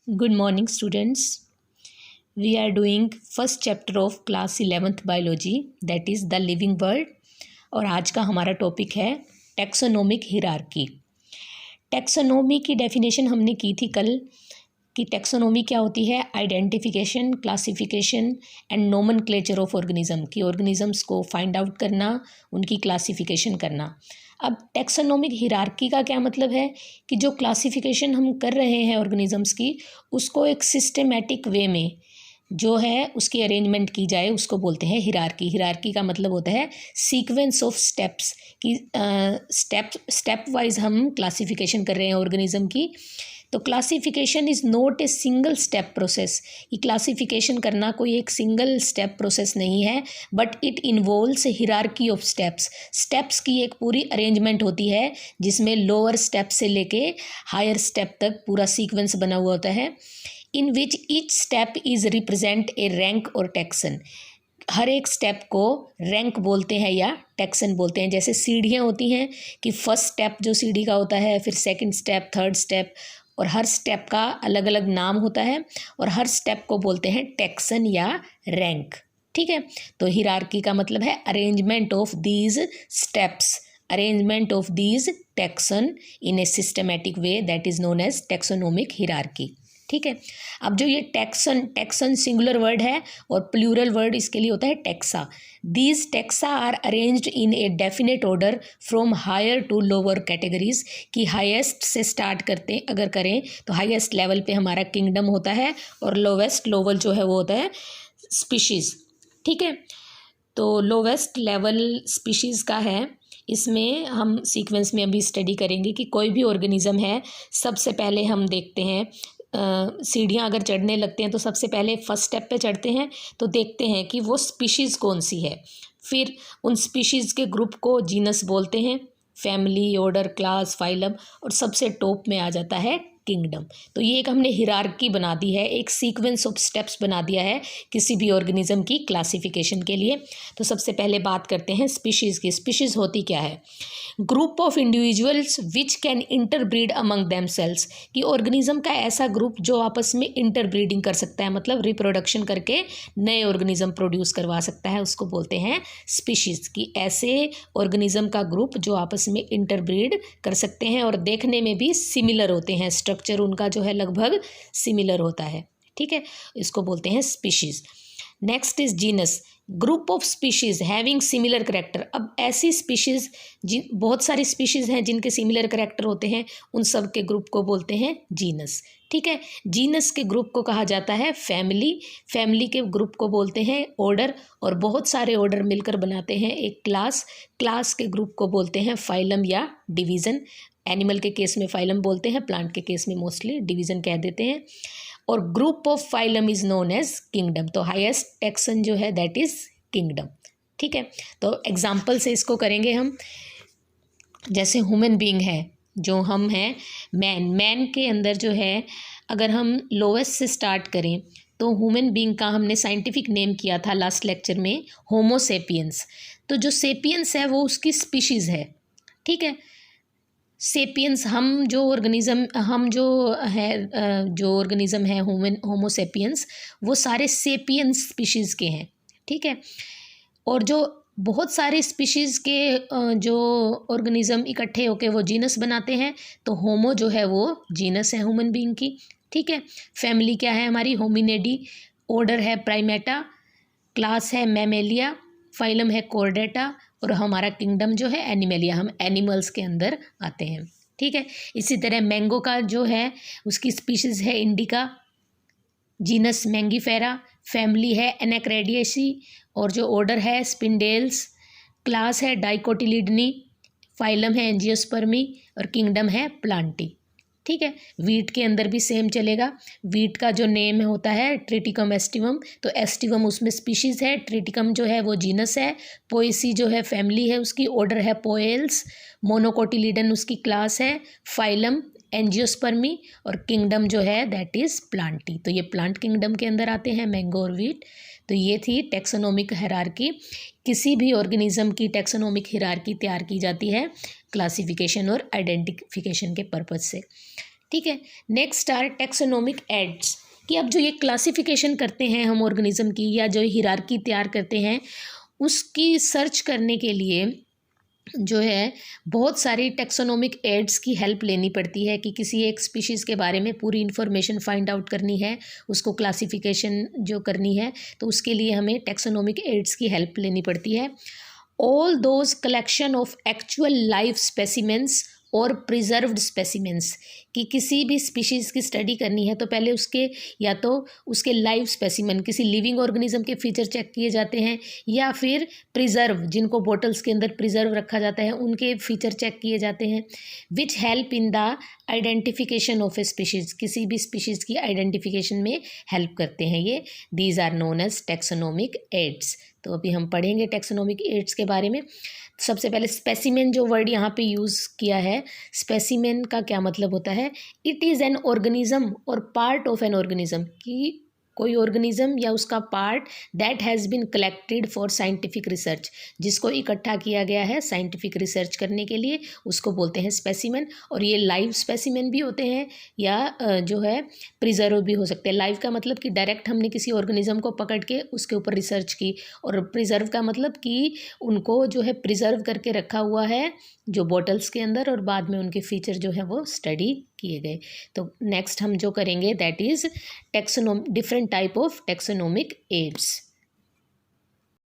Good morning, students. We are doing first chapter of class 11th biology, that is the living world. और आज का हमारा topic है taxonomic hierarchy. Taxonomy की definition हमने की थी कल कि टैक्सोनोमी क्या होती है। Identification, classification and nomenclature of organism की ऑर्गेनिजम्स को फाइंड आउट करना, उनकी क्लासिफिकेशन करना। अब टैक्सोनोमिक हिरार्की का क्या मतलब है कि जो क्लासिफिकेशन हम कर रहे हैं ऑर्गेनिजम्स की, उसको एक सिस्टमेटिक वे में जो है उसकी अरेंजमेंट की जाए, उसको बोलते हैं हिरार्की। हिरार्की का मतलब होता है सीक्वेंस ऑफ स्टेप्स की स्टेप वाइज हम क्लासिफिकेशन कर रहे हैं ऑर्गेनिज्म की। तो classification is not a single step process. ये क्लासिफिकेशन करना कोई एक सिंगल स्टेप प्रोसेस नहीं है, but it involves A hierarchy of steps की एक पूरी अरेंजमेंट होती है जिसमें लोअर स्टेप से लेके हायर स्टेप तक पूरा सीक्वेंस बना हुआ होता है, in which each step is represent a rank or taxon. हर एक स्टेप को रैंक बोलते हैं या टैक्सन बोलते हैं। जैसे सीढ़ियाँ होती हैं कि फर्स्ट स्टेप जो सीढ़ी का होता है, फिर सेकंड स्टेप, थर्ड स्टेप, और हर स्टेप का अलग अलग नाम होता है और हर स्टेप को बोलते हैं टैक्सन या रैंक। ठीक है, तो हिरार्की का मतलब है arrangement of these steps, arrangement of these taxon in a systematic way, that is known as taxonomic hierarchy. ठीक है, अब जो ये टैक्सन सिंगुलर वर्ड है और प्लूरल वर्ड इसके लिए होता है taxa. These taxa are arranged in a definite order from higher to lower categories, कि हाईएस्ट से स्टार्ट करते अगर करें तो हाईएस्ट लेवल पे हमारा किंगडम होता है और लोवेस्ट लेवल जो है वो होता है स्पीशीज़। ठीक है, तो लोवेस्ट लेवल स्पीशीज़ का है, इसमें हम सीक्वेंस में अभी स्टडी करेंगे कि कोई भी ऑर्गेनिज्म है, सबसे पहले हम देखते हैं सीढ़ियाँ अगर चढ़ने लगते हैं तो सबसे पहले फर्स्ट स्टेप पे चढ़ते हैं तो देखते हैं कि वो स्पीशीज़ कौन सी है। फिर उन स्पीशीज़ के ग्रुप को जीनस बोलते हैं, फैमिली, ऑर्डर, क्लास, फाइलम, और सबसे टॉप में आ जाता है किंगडम। तो ये एक हमने हिरार्की बना दी है, एक सीक्वेंस ऑफ स्टेप्स बना दिया है किसी भी ऑर्गेनिज्म की क्लासिफिकेशन के लिए। तो सबसे पहले बात करते हैं स्पीशीज़ की। स्पीशीज़ होती क्या है? Group of individuals which can interbreed among themselves, कि ऑर्गेनिज्म का ऐसा ग्रुप जो आपस में इंटरब्रीडिंग कर सकता है, मतलब रिप्रोडक्शन करके नए ऑर्गेनिज्म प्रोड्यूस करवा सकता है, उसको बोलते हैं स्पीशीज़। की ऐसे ऑर्गेनिज्म का ग्रुप जो आपस में इंटरब्रीड कर सकते हैं और देखने में भी सिमिलर होते हैं, स्ट्रक्चर उनका जो है लगभग सिमिलर होता है। ठीक है, इसको बोलते हैं species. Next is genus, group of species having similar character. अब ऐसी स्पीशीज़ बहुत सारी स्पीशीज़ हैं जिनके सिमिलर करेक्टर होते हैं, उन सब के ग्रुप को बोलते हैं जीनस। ठीक है, जीनस के ग्रुप को कहा जाता है फैमिली, फैमिली के ग्रुप को बोलते हैं ऑर्डर, और बहुत सारे ऑर्डर मिलकर बनाते हैं एक क्लास, क्लास के ग्रुप को बोलते हैं फाइलम या डिवीज़न। एनिमल के केस में फाइलम बोलते हैं, प्लांट के केस में मोस्टली डिवीज़न कह देते हैं। और group of phylum is known as kingdom. तो हाईएस्ट टैक्सन जो है दैट इज़ किंगडम। ठीक है, तो एग्जाम्पल से इसको करेंगे हम। जैसे ह्यूमन बीइंग है, जो हम हैं मैन के अंदर जो है, अगर हम लोवेस्ट से स्टार्ट करें तो ह्यूमन बीइंग का हमने साइंटिफिक नेम किया था लास्ट लेक्चर में, होमो सेपियंस। तो जो सेपियंस है वो उसकी स्पीशीज़ है। ठीक है, सेपियंस हम जो ऑर्गेनिज्म है होमो सेपियंस, वो सारे सेपियंस स्पीशीज़ के हैं। ठीक है, और जो बहुत सारे स्पीशीज़ के जो ऑर्गेनिज्म इकट्ठे होकर वो जीनस बनाते हैं, तो होमो जो है वो जीनस है ह्यूमन बीइंग की। ठीक है, फैमिली क्या है हमारी? होमिनिडी, ऑर्डर है प्राइमेटा, क्लास है मैमेलिया, फाइलम है कॉर्डेटा, और हमारा किंगडम जो है एनिमलिया, हम एनिमल्स के अंदर आते हैं। ठीक है, इसी तरह मैंगो का जो है उसकी स्पीशीज़ है इंडिका, जीनस मैंगीफेरा, फैमिली है एनेक्रेडिएसी, और जो ऑर्डर है स्पिंडेल्स, क्लास है डाइकोटिलिडनी, फाइलम है एंजियोस्पर्मी, और किंगडम है प्लांटी। ठीक है, वीट के अंदर भी सेम चलेगा। वीट का जो नेम होता है ट्रिटिकम एस्टिवम, तो एस्टिवम उसमें स्पीशीज़ है, ट्रिटिकम जो है वो जीनस है, पोएसी जो है फैमिली है उसकी, ऑर्डर है पोएल्स, मोनोकोटिलिडन उसकी क्लास है, फाइलम एंजियोस्पर्मी, और किंगडम जो है दैट इज़ प्लांटी। तो ये प्लांट किंगडम के अंदर आते हैं मैंगो और वीट। तो ये थी टैक्सोनोमिक हायरार्की। किसी भी ऑर्गेनिज्म की टैक्सोनोमिक हायरार्की तैयार की जाती है क्लासिफिकेशन और आइडेंटिफिकेशन के पर्पज़ से। ठीक है। नेक्स्ट आर टैक्सोनोमिक एड्स, कि अब जो ये क्लासिफिकेशन करते हैं हम ऑर्गेनिज्म की, या जो हिरार्की तैयार करते हैं, उसकी सर्च करने के लिए जो है बहुत सारी टैक्सोनोमिक एड्स की हेल्प लेनी पड़ती है, कि किसी एक स्पीशीज़ के बारे में पूरी इन्फॉर्मेशन फाइंड आउट करनी है, उसको क्लासिफिकेशन जो करनी है, तो उसके लिए हमें टैक्सोनोमिक एड्स की हेल्प लेनी पड़ती है। All those collection of actual live specimens और प्रिजर्व्ड स्पेसिमेंट्स, कि किसी भी स्पीशीज़ की स्टडी करनी है तो पहले उसके या तो उसके लाइव स्पेसिमेन, किसी लिविंग ऑर्गेनिज्म के फीचर चेक किए जाते हैं, या फिर प्रिजर्व, जिनको बॉटल्स के अंदर प्रिजर्व रखा जाता है, उनके फीचर चेक किए जाते हैं। Which help in the identification of A species, किसी भी स्पीशीज़ की आइडेंटिफिकेशन में हेल्प करते हैं ये। These are known as taxonomic aids. तो अभी हम पढ़ेंगे टैक्सोनोमिक एड्स के बारे में। सबसे पहले स्पेसिमेन जो वर्ड यहाँ पे यूज़ किया है, स्पेसिमेन का क्या मतलब होता है? इट इज़ एन ऑर्गेनिज्म और पार्ट ऑफ एन ऑर्गेनिज्म, कि कोई ऑर्गेनिज्म या उसका part that has been collected for scientific research, जिसको इकट्ठा किया गया है साइंटिफिक रिसर्च करने के लिए, उसको बोलते हैं स्पेसिमेन। और ये लाइव स्पेसिमेन भी होते हैं, या जो है प्रिजर्व भी हो सकते हैं। लाइव का मतलब कि डायरेक्ट हमने किसी ऑर्गेनिज्म को पकड़ के उसके ऊपर रिसर्च की, और प्रिजर्व का मतलब कि उनको जो है प्रिजर्व करके रखा हुआ है जो बॉटल्स के अंदर, और बाद में उनके फीचर जो है वो स्टडी किए गए। तो नेक्स्ट हम जो करेंगे that is different type of taxonomic ads.